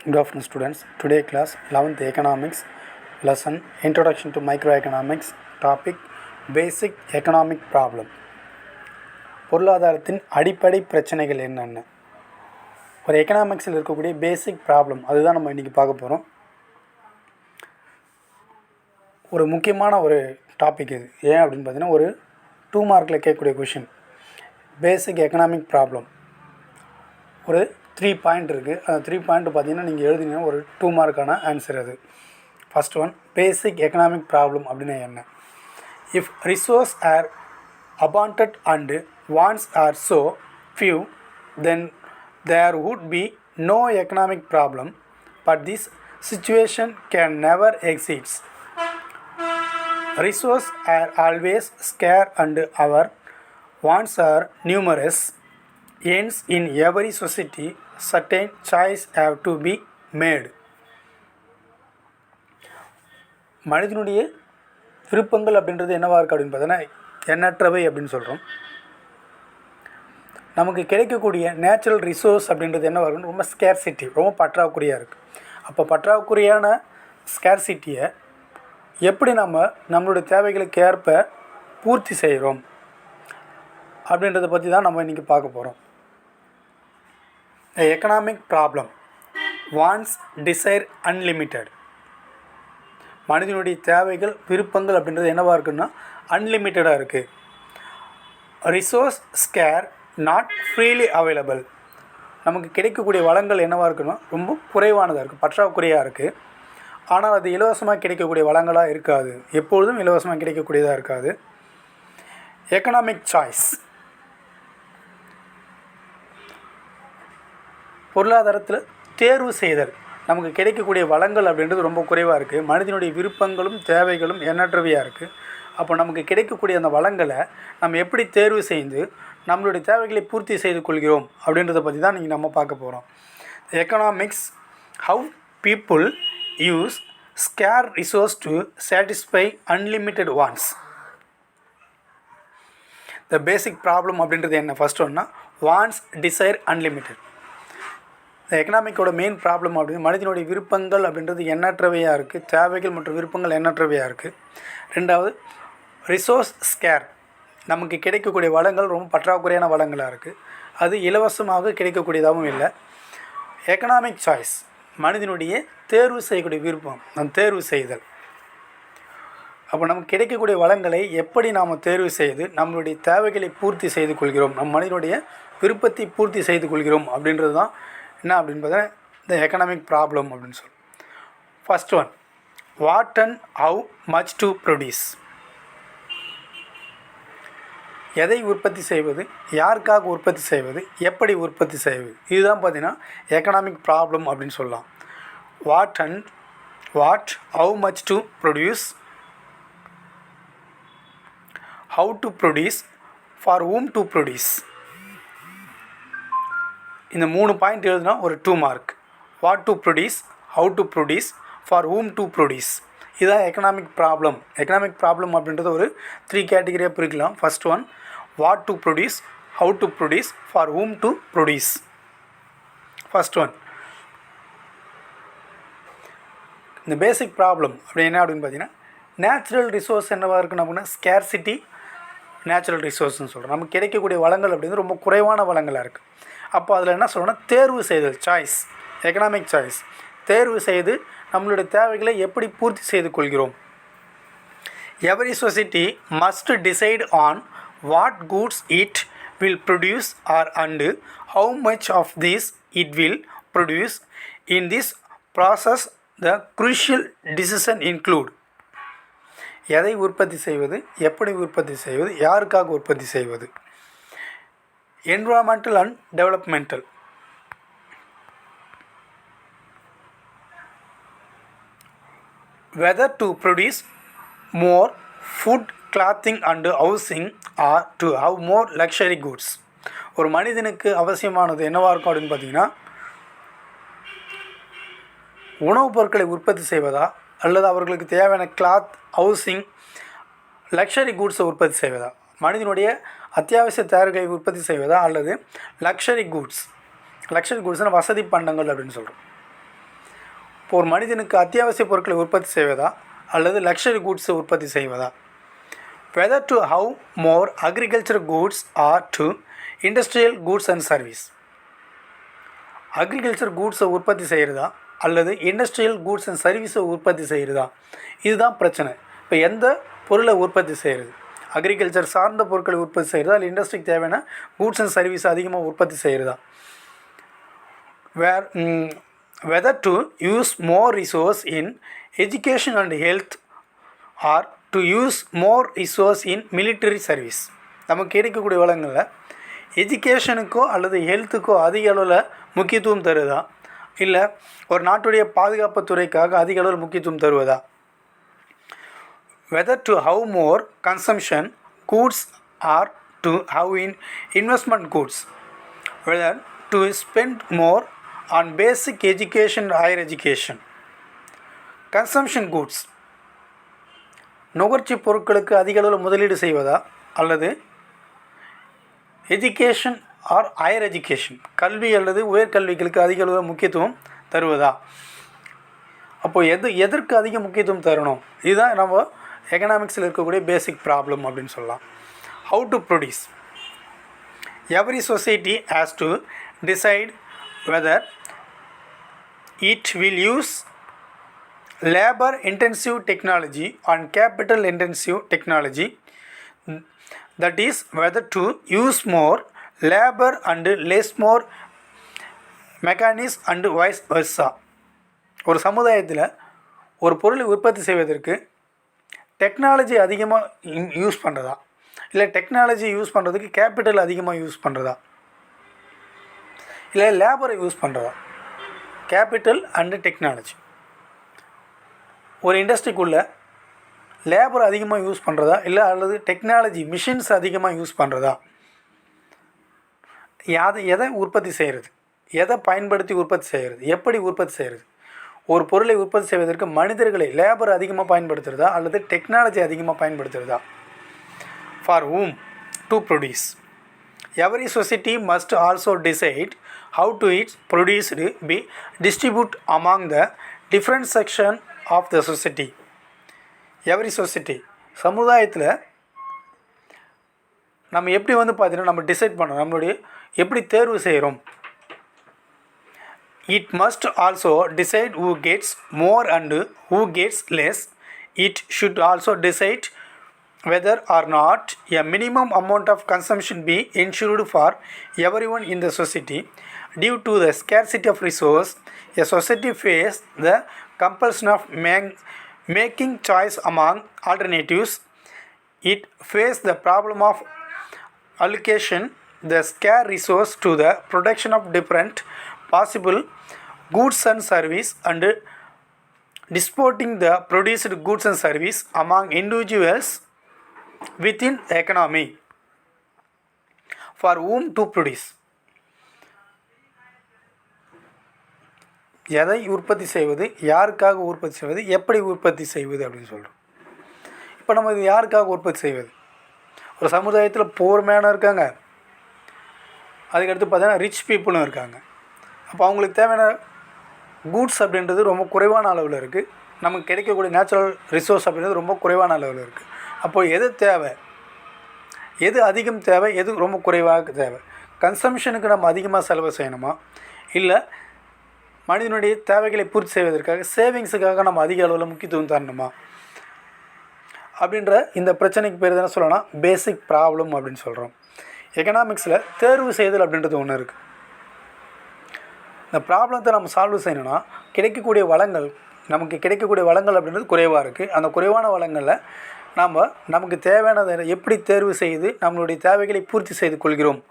Good afternoon students. Today class 11th economics lesson introduction to microeconomics topic basic economic problem. பொருளாதாரத்தின் அடிப்படை பிரச்சனைகள் என்னென்ன ஒரு எக்கனாமிக்ஸில் இருக்கக்கூடிய பேசிக் ப்ராப்ளம் அதுதான் நம்ம இன்றைக்கி பார்க்க போகிறோம். ஒரு முக்கியமான ஒரு டாபிக் இது. ஏன் அப்படின்னு பார்த்தீங்கன்னா ஒரு 2 மார்க்கில் கேட்கக்கூடிய கொஷின். பேசிக் எக்கனாமிக் ப்ராப்ளம் ஒரு 3 பாயிண்ட் இருக்குது. அந்த 3 பாயிண்ட் பார்த்தீங்கன்னா நீங்கள் எழுதினீங்கன்னா ஒரு 2 மார்க்கான ஆன்சர் அது. First one, basic economic problem அப்படின்னா என்ன? If resource are abundant and wants are so few, then there would be no economic problem, but this situation can never exist. Resources are always scarce and our wants are numerous. Hence, in every society, certain choice have to be made. மனிதனுடைய விருப்பங்கள் அப்படின்றது என்னவா இருக்குது அப்படின்னு பார்த்தீங்கன்னா எண்ணற்றவை அப்படின்னு சொல்கிறோம். நமக்கு கிடைக்கக்கூடிய நேச்சுரல் ரிசோர்ஸ் அப்படின்றது என்னவா இருக்குன்னு ரொம்ப ஸ்கேர்சிட்டி, ரொம்ப பற்றாக்குறையாக இருக்குது. அப்போ பற்றாக்குறையான ஸ்கேர்சிட்டியை எப்படி நம்மளுடைய தேவைகளுக்கு ஏற்ப பூர்த்தி செய்கிறோம் அப்படின்றத பற்றி தான் நம்ம இன்றைக்கி பார்க்க போகிறோம். Economic problem wants desire unlimited. மனிதனுடைய தேவைகள் விருப்பங்கள் அப்படின்றது என்னவாக இருக்குன்னா அன்லிமிட்டடாக இருக்குது. Resource scarce not freely available. நமக்கு கிடைக்கக்கூடிய வளங்கள் என்னவாக இருக்குன்னா ரொம்ப குறைவானதாக இருக்குது, பற்றாக்குறையாக இருக்குது. ஆனால் அது இலவசமாக கிடைக்கக்கூடிய வளங்களாக இருக்காது, எப்பொழுதும் இலவசமாக கிடைக்கக்கூடியதாக இருக்காது. எக்கனாமிக் சாய்ஸ், பொருளாதாரத்தில் தேர்வு செய்தல். நமக்கு கிடைக்கக்கூடிய வளங்கள் அப்படின்றது ரொம்ப குறைவாக இருக்குது. மனிதனுடைய விருப்பங்களும் தேவைகளும் எண்ணற்றவையாக இருக்குது. அப்போ நமக்கு கிடைக்கக்கூடிய அந்த வளங்களை நம்ம எப்படி தேர்வு செய்து நம்மளுடைய தேவைகளை பூர்த்தி செய்து கொள்கிறோம் அப்படின்றத பற்றி தான் நீங்கள் நம்ம பார்க்க போகிறோம். Economics how people use scarce resource to satisfy unlimited wants. The basic problem அப்படின்றது என்ன? ஃபஸ்ட் ஒன்னா வான்ஸ் டிசைர் அன்லிமிட்டெட். இந்த எக்கனாமிக்கோட மெயின் ப்ராப்ளம் அப்படின்னு மனிதனுடைய விருப்பங்கள் அப்படின்றது எண்ணற்றவையாக இருக்குது, தேவைகள் மற்றும் விருப்பங்கள் எண்ணற்றவையாக இருக்குது. ரெண்டாவது ரிசோர்ஸ் ஸ்கேர், நமக்கு கிடைக்கக்கூடிய வளங்கள் ரொம்ப பற்றாக்குறையான வளங்களாக இருக்குது, அது இலவசமாக கிடைக்கக்கூடியதாகவும் இல்லை. எக்கனாமிக் சாய்ஸ், மனிதனுடைய தேர்வு செய்யக்கூடிய விருப்பம், அந்த தேர்வு செய்தல். அப்போ நமக்கு கிடைக்கக்கூடிய வளங்களை எப்படி நாம் தேர்வு செய்து நம்மளுடைய தேவைகளை பூர்த்தி செய்து கொள்கிறோம், நம் மனிதனுடைய விருப்பத்தை பூர்த்தி செய்து கொள்கிறோம் அப்படின்றது தான் என்ன அப்படின்னு பார்த்தா இந்த எக்கனாமிக் ப்ராப்ளம் அப்படின்னு சொல்லி. First one, what and how much to produce. எதை உற்பத்தி செய்வது, யாருக்காக உற்பத்தி செய்வது, எப்படி உற்பத்தி செய்வது, இதுதான் பார்த்தீங்கன்னா எக்கனாமிக் ப்ராப்ளம் அப்படின்னு சொல்லலாம். What how much to produce, how to produce, for whom to produce. இந்த 3 பாயிண்ட் எழுதுனா ஒரு 2 mark. What to produce, how to produce, for whom to produce. இதுதான் எக்கனாமிக் ப்ராப்ளம். எக்கனாமிக் ப்ராப்ளம் அப்படின்றது ஒரு 3 கேட்டகரியாக பிரிக்கலாம். First one what to produce, how to produce, for whom to produce. First one இந்த பேசிக் problem அப்படி என்ன அப்படின்னு பார்த்தீங்கன்னா நேச்சுரல் ரிசோர்ஸ் என்னவாக இருக்குன்னு அப்படின்னா ஸ்கேர்சிட்டி நேச்சுரல் ரிசோர்ஸ்ன்னு சொல்கிறோம். நமக்கு கிடைக்கக்கூடிய வளங்கள் அப்படிங்கிறது ரொம்ப குறைவான வளங்களாக இருக்குது. அப்போ அதில் என்ன சொல்லணும்னா தேர்வு செய்தல், சாய்ஸ், எக்கனாமிக் சாய்ஸ். தேர்வு செய்து நம்மளுடைய தேவைகளை எப்படி பூர்த்தி செய்து கொள்கிறோம். Every society must decide on what goods it will produce or and how much of this it will produce. In this process the crucial decision include. எதை உற்பத்தி செய்வது, எப்படி உற்பத்தி செய்வது, யாருக்காக உற்பத்தி செய்வது. Environmental and developmental. whether to produce more food, clothing and housing or to have more luxury goods. ஒரு மனிதனுக்கு அவசியமானது என்னவாக இருக்கும் அப்படின்னு பார்த்தீங்கன்னா உணவுப் பொருட்களை உற்பத்தி செய்வதா அல்லது அவர்களுக்கு தேவையான கிளாத், ஹவுசிங், லக்ஸரி கூட்ஸை உற்பத்தி செய்வதா. மனிதனுடைய அத்தியாவசிய தேவைகளை உற்பத்தி செய்வதா அல்லது லக்ஸரி கூட்ஸ்னால் வசதி பண்டங்கள் அப்படின்னு சொல்கிறோம். இப்போ ஒரு மனிதனுக்கு அத்தியாவசிய பொருட்களை உற்பத்தி செய்வதா அல்லது லக்ஸரி கூட்ஸை உற்பத்தி செய்வதா? Whether to have more agriculture goods or to industrial goods and service. Agriculture கூட்ஸை உற்பத்தி செய்கிறதா அல்லது இண்டஸ்ட்ரியல் கூட்ஸ் அண்ட் சர்வீஸை உற்பத்தி செய்கிறதா? இதுதான் பிரச்சனை. இப்போ எந்த பொருளை உற்பத்தி செய்கிறது? அக்ரிகல்ச்சர் சார்ந்த பொருட்களை உற்பத்தி செய்கிறதா இல்லை இண்டஸ்ட்ரிக்கு தேவையான கூட்ஸ் அண்ட் சர்வீஸ் அதிகமாக உற்பத்தி செய்கிறதா? Whether to use more resource in education and health or to use more resource in military service. நமக்கு கிடைக்கக்கூடிய வளங்களில் எஜுகேஷனுக்கோ அல்லது ஹெல்த்துக்கோ அதிக அளவில் முக்கியத்துவம் தருவதா இல்லை ஒரு நாட்டுடைய பாதுகாப்பு துறைக்காக அதிக அளவில் முக்கியத்துவம் தருவதா? Whether to have more consumption goods or to have in investment goods. Whether to spend more on basic education and higher education. Consumption goods. நுகர்ச்சி பொருட்களுக்கு அதிக அளவில் முதலீடு செய்வதா அல்லது எஜுகேஷன் ஆர் ஹையர் எஜுகேஷன் கல்வி அல்லது உயர்கல்விகளுக்கு அதிக அளவில் முக்கியத்துவம் தருவதா? அப்போது எதற்கு அதிக முக்கியத்துவம் தரணும்? இதுதான் நம்ம எக்கனாமிக்ஸில் இருக்கக்கூடிய பேசிக் ப்ராப்ளம் அப்படின்னு சொல்லலாம். How to produce. Every society has to decide whether it will use labor intensive technology and capital intensive technology, that is whether to use more labor and less more mechanism and vice versa. ஒரு சமுதாயத்தில் ஒரு பொருளை உற்பத்தி செய்வதற்கு technology அதிகமாக use பண்ணுறதா இல்லை technology use பண்ணுறதுக்கு கேபிட்டல் அதிகமாக யூஸ் பண்ணுறதா இல்லை லேபரை யூஸ் பண்ணுறதா? Capital and technology. ஒரு இண்டஸ்ட்ரிக்குள்ளே லேபர் அதிகமாக யூஸ் பண்ணுறதா இல்லை அல்லது டெக்னாலஜி மிஷின்ஸ் அதிகமாக யூஸ் பண்ணுறதா? எதை உற்பத்தி செய்கிறது? எதை பயன்படுத்தி உற்பத்தி செய்கிறது? எப்படி உற்பத்தி செய்கிறது? ஒரு பொருளை உற்பத்தி செய்வதற்கு மனிதர்களை லேபர் அதிகமாக பயன்படுத்துகிறதா அல்லது டெக்னாலஜி அதிகமாக பயன்படுத்துகிறதா? For whom to produce. Every society must also decide how to its produced be distributed among the different section of the society. Every society சமுதாயத்தில் நம்ம எப்படி பார்த்தீங்கன்னா நம்ம டிசைட் பண்ணுறோம், நம்மளுடைய எப்படி தேர்வு செய்கிறோம். It must also decide who gets more and who gets less. It should also decide whether or not a minimum amount of consumption be ensured for everyone in the society. Due to the scarcity of resource, a society faces the compulsion of making choice among alternatives. It faces the problem of allocation the scarce resource to the production of different possible goods and service and distributing the produced goods and service among individuals within the economy. For whom to produce. எதை உற்பத்தி செய்வது, யாருக்காக உற்பத்தி செய்வது, எப்படி உற்பத்தி செய்வது அப்படின்னு சொல்கிறோம். இப்போ நம்ம இது யாருக்காக உற்பத்தி செய்வது? ஒரு சமுதாயத்தில் போர் மேனாக இருக்காங்க, அதுக்கடுத்து பார்த்தீங்கன்னா ரிச் பீப்புளும் இருக்காங்க. அப்போ அவங்களுக்கு தேவையான கூட்ஸ் அப்படின்றது ரொம்ப குறைவான அளவில் இருக்குது. நமக்கு கிடைக்கக்கூடிய நேச்சுரல் ரிசோர்ஸ் அப்படின்றது ரொம்ப குறைவான அளவில் இருக்குது. அப்போது எது தேவை, எது அதிகம் தேவை, எது ரொம்ப குறைவாக தேவை? கன்சம்ஷனுக்கு நம்ம அதிகமாக செலவு செய்யணுமா இல்லை மனிதனுடைய தேவைகளை பூர்த்தி செய்வதற்காக சேவிங்ஸுக்காக நம்ம அதிக அளவில் முக்கியத்துவம் தரணுமா அப்படின்ற இந்த பிரச்சனைக்கு பேர் தானே சொல்லலாம் பேசிக் ப்ராப்ளம் அப்படின்னு சொல்கிறோம். எக்கனாமிக்ஸில் தேர்வு செய்தல் அப்படின்றது ஒன்று இருக்குது. இந்த ப்ராப்ளத்தை நம்ம சால்வ் செய்யணும்னா கிடைக்கக்கூடிய வளங்கள், நமக்கு கிடைக்கக்கூடிய வளங்கள் அப்படின்றது குறைவாக இருக்குது. அந்த குறைவான வளங்களில் நமக்கு தேவையானதை எப்படி தேர்வு செய்து நம்மளுடைய தேவைகளை பூர்த்தி செய்து கொள்கிறோம்